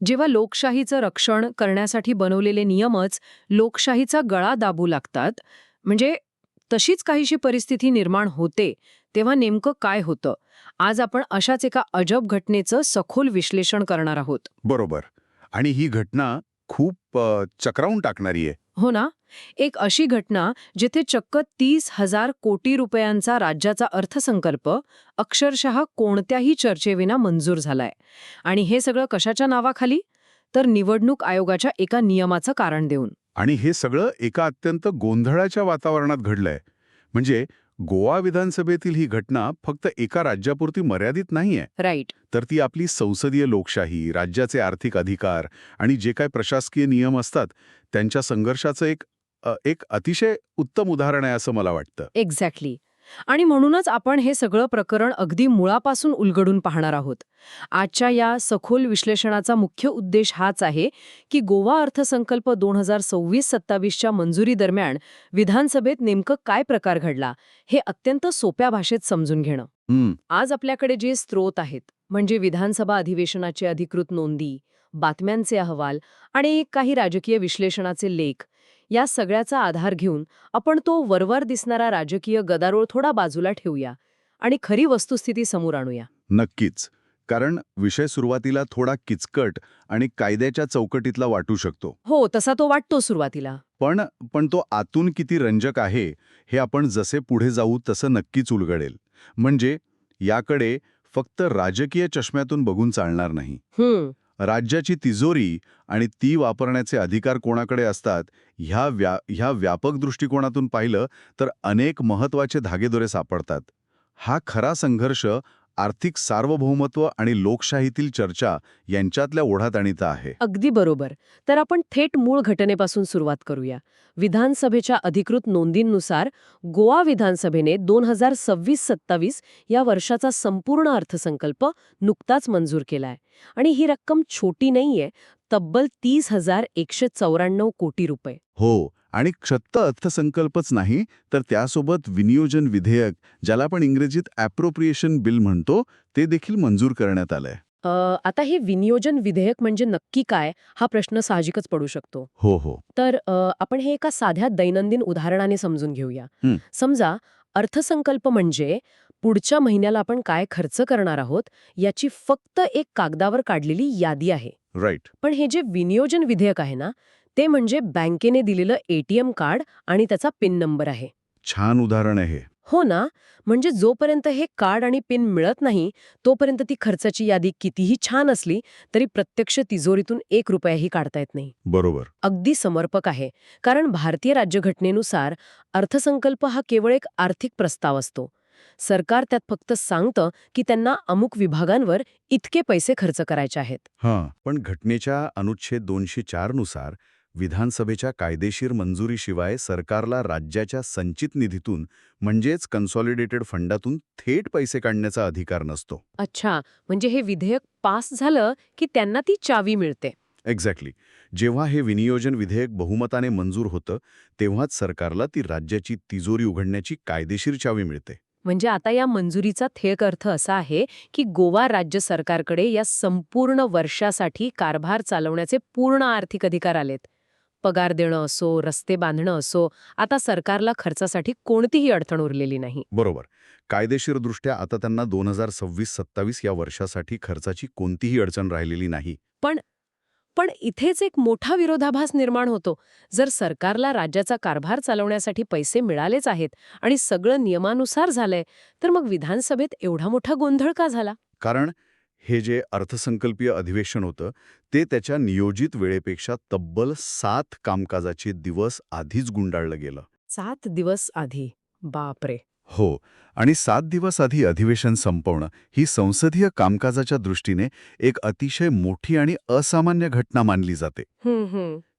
जेव्हा लोकशाहीचं रक्षण करण्यासाठी बनवलेले नियमच लोकशाहीचा गळा दाबू लागतात, म्हणजे तशीच काहीशी परिस्थिती निर्माण होते, तेव्हा नेमकं काय होतं? आज आपण अशाच एका अजब घटनेचं सखोल विश्लेषण करणार आहोत. बरोबर. आणि ही घटना खूप चक्रावून टाकणारी आहे. हो ना? एक अशी घटना जिथे चक्क 30,000 कोटी रुपयांचा राज्याचा अर्थसंकल्प अक्षरशः कोणत्याही चर्चेविना मंजूर झालाय. आणि हे सगळं कशाच्या नावाखाली? तर निवडणूक आयोगाच्या एका नियमाचं कारण देऊन. आणि हे सगळं एका अत्यंत गोंधळाच्या वातावरणात घडलंय. म्हणजे गोवा विधानसभेतील ही घटना फक्त एका राज्यापुरती मर्यादित नाहीये. राईट. तर ती आपली संसदीय लोकशाही, राज्याचे आर्थिक अधिकार आणि जे काही प्रशासकीय नियम असतात त्यांच्या संघर्षाचं एक अतिशय उत्तम उदाहरण आहे असं मला वाटतं. एक्झॅक्टली. आणि म्हणूनच आपण हे सगळं प्रकरण अगदी मुळापासून उलगडून पाहणार आहोत. आजच्या या सखोल विश्लेषणाचा मुख्य उद्देश हाच आहे की गोवा अर्थसंकल्प 2026-27च्या मंजुरी दरम्यान विधानसभेत नेमकं काय प्रकार घडला हे अत्यंत सोप्या भाषेत समजून घेणं. हं, आज आपल्याकडे जे स्रोत आहेत, म्हणजे विधानसभा अधिवेशनाचे अधिकृत नोंदी, बातम्यांचे अहवाल आणि काही राजकीय विश्लेषणाचे लेख, या सगळ्याचा आधार घेऊन आपण तो वरवर दिसणारा राजकीय गदारोळ थोडा बाजूला ठेवूया आणि खरी वस्तुस्थिती समोर आणूया. नक्कीच. कारण विषय सुरुवातीला थोडा किचकट आणि कायद्याच्या चौकटीतला वाटू शकतो. हो, तसा तो वाटतो सुरुवातीला. पण पण तो आतून किती रंजक आहे हे आपण जसे पुढे जाऊ तसं नक्कीच उलगडेल. म्हणजे याकडे फक्त राजकीय चष्म्यातून बघून चालणार नाही. राज्याची तिजोरी आणि ती वापरण्याचे अधिकार कोणाकडे असतात ह्या व्यापक दृष्टिकोनातून पाहिलं तर अनेक महत्वाचे धागेदोरे सापडतात. हा खरा संघर्ष आर्थिक सार्वभौमत्व आणि लोकशाहीतील चर्चा यांच्यातल्या ओढाताणीचा आहे. अगदी बरोबर. तर आपण थेट मूळ घटनेपासून सुरुवात करूया. विधानसभेच्या अधिकृत नोंदींनुसार गोवा विधानसभेने 2026-27 या वर्षाचा संपूर्ण अर्थसंकल्प नुकताच मंजूर केलाय. आणि ही रक्कम छोटी नाहीये, तब्बल 30,194 कोटी रुपये. हो, आणि फक्त अर्थसंकल्पच नाही तर त्यासोबत विनियोजन विधेयक, ज्याला आपण इंग्रजीत ॲप्रोप्रिएशन बिल म्हणतो, ते देखील मंजूर करण्यात आलंय. आता हे विनियोजन विधेयक म्हणजे नक्की काय, हा प्रश्न साहजिकच पडू शकतो. हो. तर आपण हे एका साध्या दैनंदिन उदाहरणाने समजून घेऊया. हं. समजा अर्थसंकल्प म्हणजे पुढच्या महिन्याला आपण काय खर्च करणार आहोत याची फक्त एक कागदावर काढलेली यादी आहे. राईट. पण हे जे विनियोजन विधेयक आहे ना, ते म्हणजे बँकेने दिलेलं एटीएम कार्ड आणि त्याचा पिन नंबर आहे. छान उदाहरण आहे. हो ना, म्हणजे जोपर्यंत हे कार्ड आणि पिन मिळत नाही तोपर्यंत ती खर्चाची यादी कितीही छान असली तरी प्रत्यक्ष तिजोरीतून 1 रुपयाही काढता येत नाही. बरोबर. अगदी समर्पक आहे, कारण भारतीय राज्यघटनेनुसार अर्थसंकल्प हा केवळ एक आर्थिक प्रस्ताव असतो. सरकार त्यात फक्त सांगतं की त्यांना अमुक विभागांवर इतके पैसे खर्च करायचे आहेत. हां, पण घटनेच्या अनुच्छेद 204 नुसार विधानसभेच्या कायदेशीर मंजुरीशिवाय सरकारला राज्याच्या संचित निधीतून म्हणजेच कन्सॉलिडेटेड फंडातून थेट पैसे काढण्याचा अधिकार नसतो. अच्छा, म्हणजे हे विधेयक पास झालं की त्यांना ती चावी मिळते. एक्झॅक्टली. जेव्हा हे विनियोजन विधेयक बहुमताने मंजूर होतं तेव्हाच सरकारला ती राज्याची तिजोरी उघडण्याची कायदेशीर चावी मिळते. म्हणजे आता या मंजुरीचा थेट अर्थ असा आहे की गोवा राज्य सरकारकडे या संपूर्ण वर्षासाठी कारभार चालवण्याचे पूर्ण आर्थिक अधिकार आलेत. पगार देणं असो, रस्ते बांधणं असो, आता सरकारला खर्चासाठी कोणतीही अडचण उरलेली नाही. बरोबर. कायदेशीरदृष्ट्या आता त्यांना 2026-27 या वर्षासाठी खर्चाची कोणतीही अडचण राहिलेली नाही. पण पण इथेच एक मोठा विरोधाभास निर्माण होतो. जर सरकारला राज्याचा कारभार चालवण्यासाठी पैसे मिळालेच आहेत आणि सगळं नियमानुसार झालंय, तर मग विधानसभेत एवढा मोठा गोंधळ का झाला? कारण हे जे अर्थसंकल्पीय अधिवेशन होतं ते त्याच्या नियोजित वेळेपेक्षा तब्बल 7 कामकाजाचे दिवस आधीच गुंडाळलं गेलं. 7 दिवस आधी. बापरे. हो, आणि 7 दिवस आधी अधिवेशन संपवणं ही संसदीय कामकाजाच्या दृष्टीने एक अतिशय मोठी आणि असामान्य घटना मानली जाते.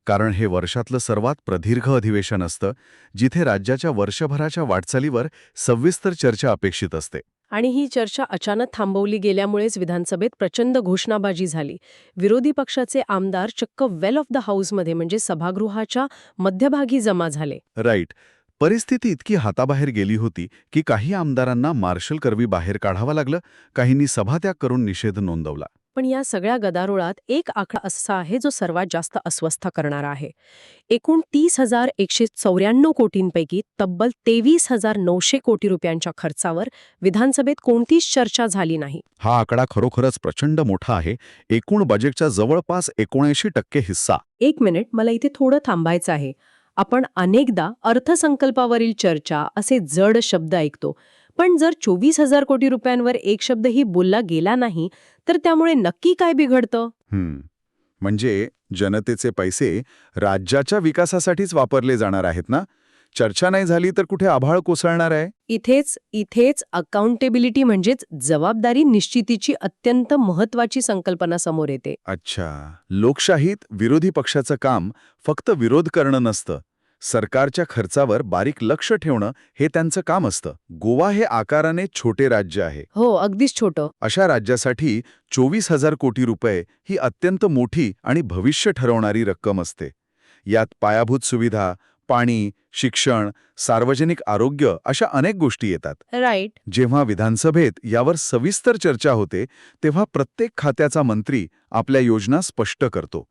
कारण हे वर्षातलं सर्वात प्रदीर्घ अधिवेशन असतं जिथे राज्याच्या वर्षभराच्या वाटचालीवर सविस्तर चर्चा अपेक्षित असते. आणि ही चर्चा अचानक थांबवली गेल्यामुळेच विधानसभेत प्रचंड घोषणाबाजी झाली. विरोधी पक्षाचे आमदार चक्क वेल ऑफ द हाऊसमध्ये म्हणजे सभागृहाच्या मध्यभागी जमा झाले. राईट. परिस्थिती इतकी हाताबाहेर गेली होती की काही आमदारांना मार्शल करवी बाहेर काढावं लागलं, काहींनी सभात्याग करून निषेध नोंदवला. पण या सगळ्या गदारोळात एक आकडा असा आहे जो सर्वात जास्त अस्वस्थ करणारा आहे. एकूण 30,194 कोटींपैकी तब्बल 23,900 कोटी रुपयांच्या खर्चावर विधानसभेत कोणतीच चर्चा झाली नाही. हा आकडा खरोखरच प्रचंड मोठा आहे. एकूण बजेटच्या जवळपास 79% हिस्सा. एक मिनिट, मला इथे थोडं थांबायचं आहे. आपण अनेकदा अर्थसंकल्पावरील चर्चा असे जड शब्द ऐकतो, पण जर 24,000 कोटी रुपयांवर एक शब्दही बोलला गेला नाही तर त्यामुळे नक्की काय बिघडतं? म्हणजे जनतेचे पैसे राज्याच्या विकासासाठीच वापरले जाणार आहेत ना? चर्चा नाही झाली तर कुठे आभाळ कोसळणार आहे? इथेच अकाउंटेबिलिटी म्हणजेच जबाबदारी निश्चितीची अत्यंत महत्वाची संकल्पना समोर येते. अच्छा, लोकशाहीत विरोधी पक्षाचं काम फक्त विरोध करणं नसतं. सरकारच्या खर्चावर बारीक लक्ष ठेवणं हे त्यांचं काम असतं. गोवा हे आकाराने छोटे राज्य आहे. हो, अगदीच छोटं. अशा राज्यासाठी 24,000 कोटी रुपये ही अत्यंत मोठी आणि भविष्य ठरवणारी रक्कम असते. यात पायाभूत सुविधा, पाणी, शिक्षण, सार्वजनिक आरोग्य अशा अनेक गोष्टी येतात. राईट. जेव्हा विधानसभेत यावर सविस्तर चर्चा होते तेव्हा प्रत्येक खात्याचा मंत्री आपल्या योजना स्पष्ट करतो.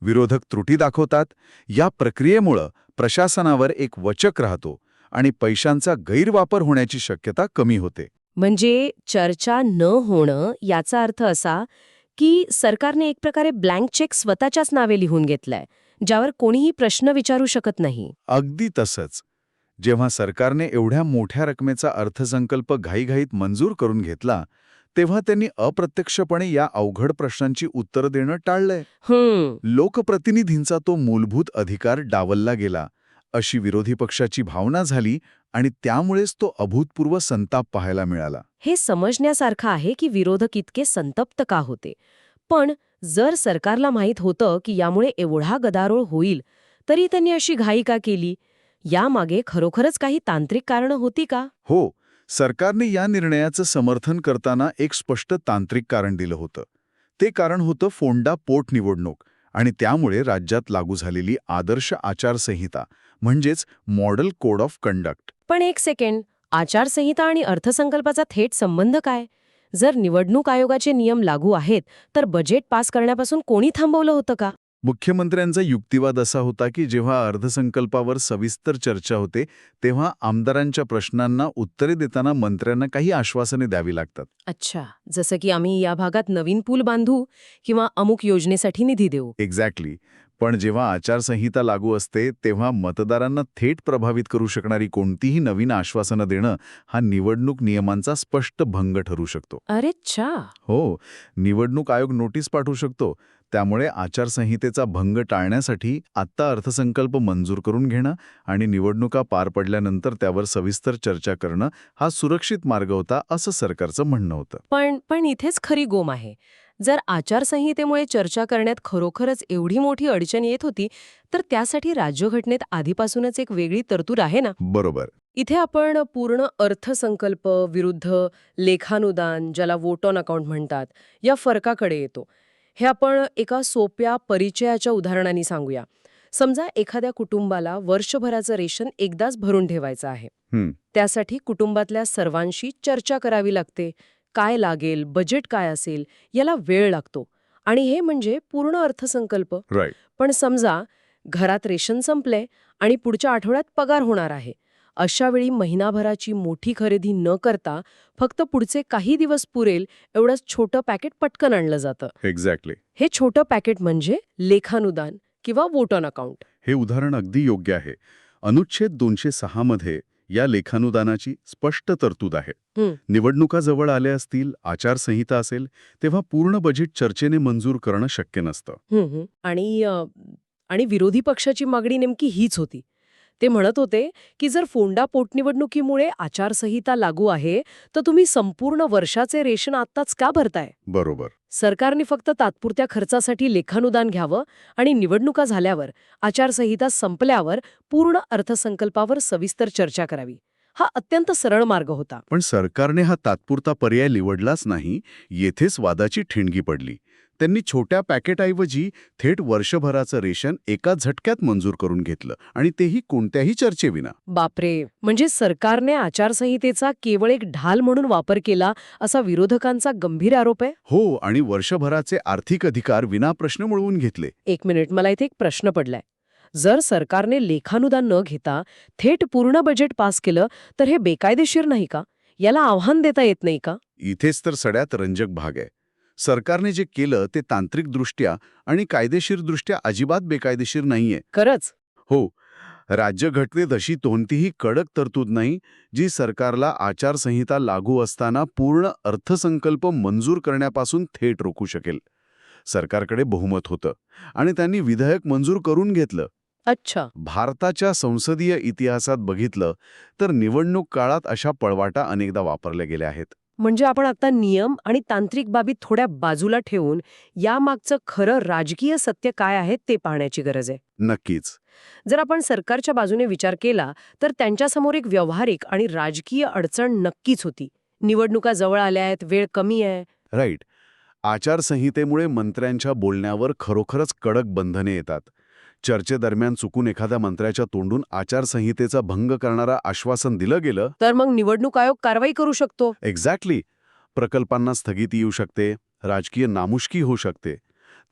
विरोधक त्रुटी दाखवतात. या प्रक्रियेमुळं प्रशासनावर एक वचक राहतो आणि पैशांचा गैरवापर होण्याची शक्यता कमी होते. म्हणजे चर्चा न होणं याचा अर्थ असा की सरकारने एक प्रकारे ब्लँक चेक स्वतःच्याच नावे लिहून घेतलाय, ज्यावर कोणीही प्रश्न विचारू शकत नाही. अगदी तसंच. जेव्हा सरकारने एवढ्या मोठ्या रकमेचा अर्थसंकल्प घाईघाईत मंजूर करून घेतला तेव्हा त्यांनी अप्रत्यक्षपणे या अवघड प्रश्नांची उत्तरं देणं टाळलंय. लोकप्रतिनिधींचा तो मूलभूत अधिकार डावलला गेला अशी विरोधी पक्षाची भावना झाली आणि त्यामुळेच तो अभूतपूर्व संताप पाहायला मिळाला. हे समजण्यासारखं आहे की विरोधक इतके संतप्त का होते. पण जर सरकारला माहीत होतं की यामुळे एवढा गदारोळ होईल तरी त्यांनी अशी घाई का केली? यामागे खरोखरच काही तांत्रिक कारणं होती का? हो, सरकारने या निर्णयाचं समर्थन करताना एक स्पष्ट तांत्रिक कारण दिलं होतं. ते कारण होतं फोंडा पोटनिवडणूक आणि त्यामुळे राज्यात लागू झालेली आदर्श आचारसंहिता म्हणजेच मॉडेल कोड ऑफ कंडक्ट. पण एक सेकंड, आचारसंहिता आणि अर्थसंकल्पाचा थेट संबंध काय? जर निवडणूक आयोगाचे नियम लागू आहेत तर बजेट पास करण्यापासून कोणी थांबवलं होतं का? मुख्यमंत्र्यांचा युक्तिवाद असा होता की जेव्हा अर्थसंकल्पावर सविस्तर चर्चा होते तेव्हा आमदारांच्या प्रश्नांना उत्तरे देताना मंत्र्यांना काही आश्वासने द्यावी लागतात. अच्छा, जसं की आम्ही या भागात नवीन पूल बांधू किंवा अमुक योजनेसाठी निधी देऊ. एक्झॅक्टली. पण जेव्हा आचारसंहिता लागू असते तेव्हा मतदारांना थेट प्रभावित करू शकणारी कोणतीही नवीन आश्वासनं देणं हा निवडणूक नियमांचा स्पष्ट भंग ठरू शकतो. अरे च्छा. हो, निवडणूक आयोग नोटीस पाठवू शकतो. त्यामुळे आचारसंहितेचा भंग टाळण्यासाठी आत्ता अर्थसंकल्प मंजूर करून घेणं आणि निवडणुका पार पडल्यानंतर त्यावर सविस्तर चर्चा करणं हा सुरक्षित मार्ग होता असं सरकारचं म्हणणं होतं. पण इथेच खरी गोम आहे. जर आचारसंहितेमुळे चर्चा करण्यात खरोखरच एवढी मोठी अडचण येत होती तर त्यासाठी राज्यघटनेत आधीपासूनच एक वेगळी तरतूद आहे ना? बरोबर. इथे आपण पूर्ण अर्थसंकल्प विरुद्ध लेखानुदान, ज्याला वोट ऑन अकाउंट म्हणतात, या फरकाकडे येतो. हे आपण एका सोप्या परिचयाच्या उदाहरणाने सांगूया. समजा एखाद्या कुटुंबाला वर्षभराचं रेशन एकदाच भरून ठेवायचं आहे. त्यासाठी कुटुंबातल्या सर्वांशी चर्चा करावी लागते. काय लागेल, बजेट काय असेल, याला वेळ लागतो. आणि हे म्हणजे पूर्ण अर्थसंकल्प. राईट. पण समजा घरात रेशन संपले आणि पुढच्या आठवड्यात पगार होणार आहे. अशा वेळी महिनाभराची मोठी खरेदी न करता फक्त पुढचे काही दिवस पुरेल एवढंच छोटं पॅकेट पटकन आणलं जातं. एक्झॅक्टली. हे छोटं पॅकेट म्हणजे लेखानुदान किंवा वोट ऑन अकाउंट. हे उदाहरण अगदी योग्य आहे. अनुच्छेद 206 मध्ये या लेखानुदानाची स्पष्ट तरतूद आहे. निवडणुका जवळ आल्या असतील, आचारसंहिता असेल, तेव्हा पूर्ण बजेट चर्चेने मंजूर करणं शक्य नसतं. आणि विरोधी पक्षाची मागणी नेमकी हीच होती. ते म्हणत होते की जर फोंडा पोटनिवडणुकीमुळे आचारसंहिता लागू आहे तर तुम्ही संपूर्ण वर्षाचे रेशन आत्ताच का भरताय? बरोबर. सरकारने फक्त तात्पुरत्या खर्चासाठी लेखानुदान घ्यावं आणि निवडणुका झाल्यावर, आचारसंहिता संपल्यावर पूर्ण अर्थसंकल्पावर सविस्तर चर्चा करावी. हा अत्यंत सरळ मार्ग होता. पण सरकारने हा तात्पुरता पर्याय निवडलाच नाही. येथेच वादाची ठिणगी पडली. त्यांनी छोट्या पॅकेटऐवजी थेट वर्षभराचं रेशन एका झटक्यात मंजूर करून घेतलं आणि तेही कोणत्याही चर्चेविना. बापरे, म्हणजे सरकारने आचारसंहितेचा केवळ एक ढाल म्हणून वापर केला असा विरोधकांचा गंभीर आरोप आहे. हो, आणि वर्षभराचे आर्थिक अधिकार विनाप्रश्न मिळवून घेतले. एक मिनिट, मला इथे एक प्रश्न पडलाय. जर सरकारने लेखानुदान न घेता थेट पूर्ण बजेट पास केलं तर हे बेकायदेशीर नाही का? याला आव्हान देता येत नाही का? इथेच तर सगळ्यात रंजक भाग आहे. सरकारने जे केलं ते तांत्रिकदृष्ट्या आणि कायदेशीरदृष्ट्या अजिबात बेकायदेशीर नाहीये. खरंच? हो, राज्यघटनेत अशी कोणतीही कडक तरतूद नाही जी सरकारला आचारसंहिता लागू असताना पूर्ण अर्थसंकल्प मंजूर करण्यापासून थेट रोखू शकेल. सरकारकडे बहुमत होतं आणि त्यांनी विधेयक मंजूर करून घेतलं. अच्छा. भारताच्या संसदीय इतिहासात बघितलं तर निवडणूक काळात अशा पळवाटा अनेकदा वापरल्या गेल्या आहेत. म्हणजे आपण आता नियम आणि तांत्रिक बाबी थोड्या बाजूला ठेवून यामागचं खरं राजकीय सत्य काय आहे ते पाहण्याची गरज आहे. नक्कीच. जर आपण सरकारच्या बाजूने विचार केला तर त्यांच्यासमोर एक व्यावहारिक आणि राजकीय अडचण नक्कीच होती. निवडणुका जवळ आल्या आहेत, वेळ कमी आहे. राईट. आचारसंहितेमुळे मंत्र्यांच्या बोलण्यावर खरोखरच कडक बंधने येतात. चर्चेदरम्यान चुकून एखाद्या मंत्र्याच्या तोंडून आचारसंहितेचा भंग करणारा आश्वासन दिलं गेलं तर मग निवडणूक आयोग कारवाई करू शकतो. एक्झॅक्टली. प्रकल्पांना स्थगिती येऊ शकते, राजकीय नामुष्की होऊ शकते.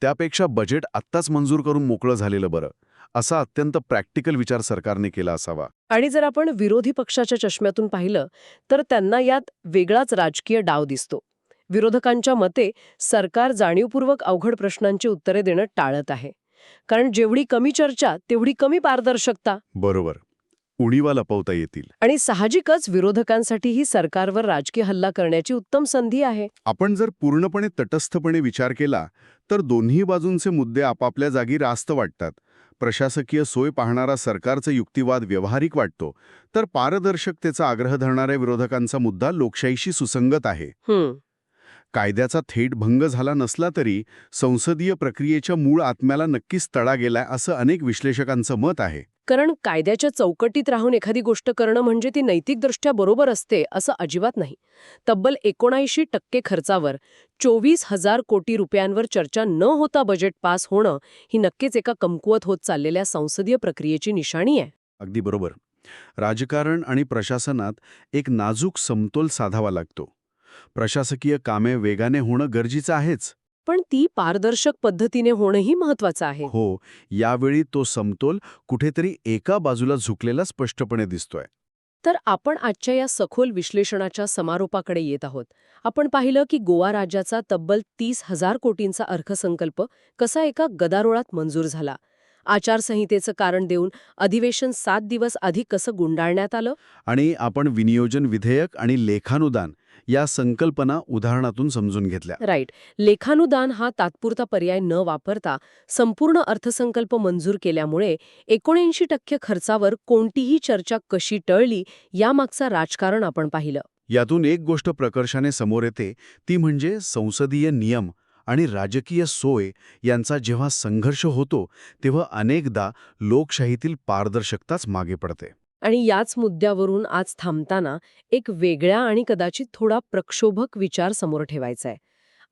त्यापेक्षा बजेट आत्ताच मंजूर करून मोकळं झालेलं बरं, असा अत्यंत प्रॅक्टिकल विचार सरकारने केला असावा. आणि जर आपण विरोधी पक्षाच्या चष्म्यातून पाहिलं तर त्यांना यात वेगळाच राजकीय डाव दिसतो. विरोधकांच्या मते सरकार जाणीवपूर्वक अवघड प्रश्नांची उत्तरे देणं टाळत आहे. कारण जेवढी कमी चर्चा तेवढी कमी पारदर्शकता. बरोबर. उणीवा लपवता येतील. आणि साहजिकच विरोधकांसाठी ही सरकारवर राजकीय हल्ला करण्याची उत्तम संधी आहे. आपण जर पूर्णपणे तटस्थपणे विचार केला तर दोन्ही बाजूंचे मुद्दे आपापल्या जागी रास्त वाटतात. प्रशासकीय सोय पाहणारा सरकारचा युक्तिवाद व्यावहारिक वाटतो, तर पारदर्शकतेचा आग्रह धरणाऱ्या विरोधकांचा मुद्दा लोकशाहीशी सुसंगत आहे. कायद्याचा थेट भंग झाला नसला तरी संसदीय प्रक्रियेच्या मूळ आत्म्याला नक्कीच तडा गेलाय असं अनेक विश्लेषकांचं मत आहे. कारण कायद्याच्या चौकटीत राहून एखादी गोष्ट करणं म्हणजे ती नैतिकदृष्ट्या बरोबर असते असं अजिबात नाही. तब्बल 79% खर्चावर 24,000 कोटी रुपयांवर चर्चा न होता बजेट पास होणं ही नक्कीच एका कमकुवत होत चाललेल्या संसदीय प्रक्रियेची निशाणी आहे. अगदी बरोबर. राजकारण आणि प्रशासनात एक नाजूक समतोल साधावा लागतो. प्रशासकीय कामे वेगाने होणं गरजेचं आहेच. पण ती पारदर्शक पद्धतीने होणंही महत्वाचं आहे. हो, यावेळी तो समतोल कुठेतरी एका बाजूला झुकलेला स्पष्टपणे दिसतोय. तर आपण आजच्या या सखोल विश्लेषणाच्या समारोपाकडे येत आहोत. आपण पाहिलं की गोवा राज्याचा तब्बल 30,000 कोटींचा अर्थसंकल्प कसा एका गदारोळात मंजूर झाला. आचारसंहितेचं कारण देऊन अधिवेशन 7 दिवस आधी कसं गुंडाळण्यात आलं. आणि आपण विनियोजन विधेयक आणि लेखानुदान या संकल्पना उदाहरणातून समजून घेतल्या. राईट. लेखानुदान हा तात्पुरता पर्याय न वापरता संपूर्ण अर्थसंकल्प मंजूर केल्यामुळे 79% खर्चावर कोणतीही चर्चा कशी टळली यामागचं राजकारण आपण पाहिलं. यातून एक गोष्ट प्रकर्षाने समोर येते, ती म्हणजे संसदीय नियम आणि राजकीय सोय यांचा जेव्हा संघर्ष होतो तेव्हा अनेकदा लोकशाहीतील पारदर्शकताच मागे पडते. आणि याच मुद्द्यावरून आज थांबताना एक वेगळ्या आणि कदाचित थोडा प्रक्षोभक विचार समोर ठेवायचा आहे.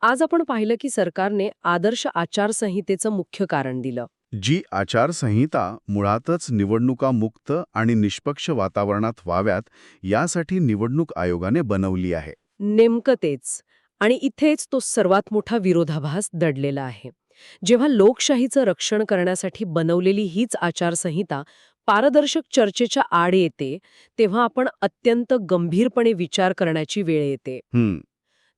आज आपण पाहिलं की सरकारने आदर्श आचारसंहितेचं मुख्य कारण दिलं. जी आचारसंहिता मुळातच निवडणुका मुक्त आणि निष्पक्ष वातावरणात व्हाव्यात यासाठी निवडणूक आयोगाने बनवली आहे. नेमकं तेच. आणि इथेच तो सर्वात मोठा विरोधाभास दडलेला आहे. जेव्हा लोकशाहीचं रक्षण करण्यासाठी बनवलेली हीच आचारसंहिता पारदर्शक चर्चेच्या आड येते तेव्हा आपण अत्यंत गंभीरपणे विचार करण्याची वेळ येते.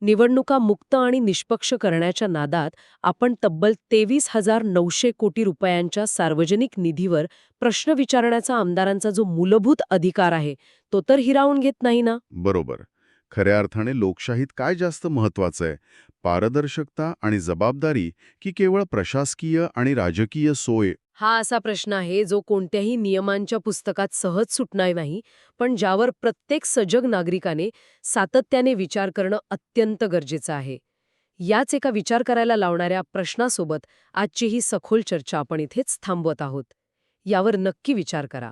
निवडणुका मुक्त आणि निष्पक्ष करण्याच्या नादात आपण तब्बल 23,900 कोटी रुपयांच्या सार्वजनिक निधीवर प्रश्न विचारण्याचा आमदारांचा जो मूलभूत अधिकार आहे तो तर हिरावून घेत नाही ना. बरोबर. खऱ्या अर्थाने लोकशाहीत काय जास्त महत्वाचं आहे, पारदर्शकता आणि जबाबदारी की केवळ प्रशासकीय आणि राजकीय सोय? हा असा प्रश्न आहे जो कोणत्याही नियमांच्या पुस्तकात सहज सुटणार नाही, पण ज्यावर प्रत्येक सजग नागरिकाने सातत्याने विचार करणं अत्यंत गरजेचं आहे. याच एका विचार करायला लावणाऱ्या प्रश्नासोबत आजची ही सखोल चर्चा आपण इथेच थांबवत आहोत. यावर नक्की विचार करा.